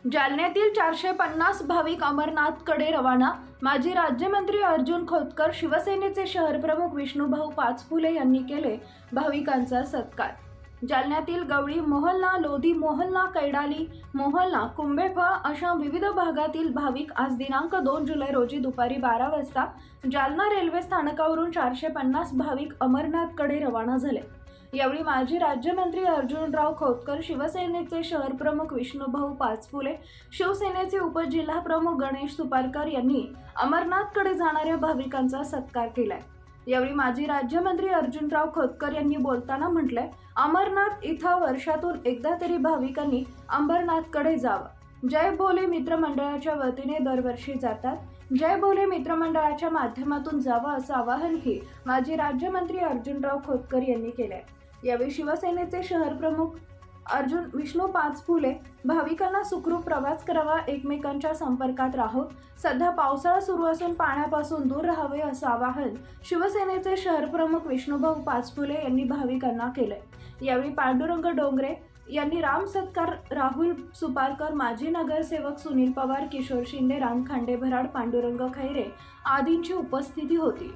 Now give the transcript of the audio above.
जालन्यातील 450 भाविक अमरनाथकडे रवाना। माजी राज्यमंत्री अर्जुन खोतकर, शिवसेनेचे शहरप्रमुख विष्णुभाऊ पाचपुले यांनी केले भाविकांचा सत्कार। जालन्यातील गवळी मोहल्ला, लोधी मोहल्ला, कैडाली मोहल्ला, कुंभेफळ अशा विविध भागातील भाविक आज दिनांक 2 जुलै रोजी दुपारी 12 वाजता जालना रेल्वे स्थानकावरून 450 भाविक अमरनाथकडे रवाना झाले। यावेळी माजी राज्यमंत्री अर्जुनराव खोतकर, शिवसेनेचे शहरप्रमुख विष्णुभाऊ पाचपुले, शिवसेनेचे उपजिल्हाप्रमुख गणेश सुपारकर यांनी अमरनाथकडे जाणाऱ्या भाविकांचा सत्कार केलाय। यावेळी माजी राज्यमंत्री अर्जुनराव खोतकर यांनी बोलताना म्हटलंय, अमरनाथ इथं वर्षातून एकदा तरी भाविकांनी अमरनाथकडे जावं। जय भोले मित्रमंडळाच्या वतीने दरवर्षी जातात। जय भोले मित्रमंडळाच्या माध्यमातून जावं असं आवाहनही माजी राज्यमंत्री अर्जुनराव खोतकर यांनी केलंय। यावेळी शिवसेनेचे शहरप्रमुख विष्णू पाचपुले, भाविकांना सुखरूप प्रवास करावा, एकमेकांच्या संपर्कात राहो, सध्या पावसाळा सुरू असून पाण्यापासून दूर राहावे असं आवाहन शिवसेनेचे शहरप्रमुख विष्णुभाऊ पाचपुले यांनी भाविकांना केलंय। यावेळी पांडुरंग डोंगरे यांनी राम सत्कार, राहुल सुपारकर, माजी नगरसेवक सुनील पवार, किशोर शिंदे, राम खांडेभराड, पांडुरंग खैरे आदींची उपस्थिती होती।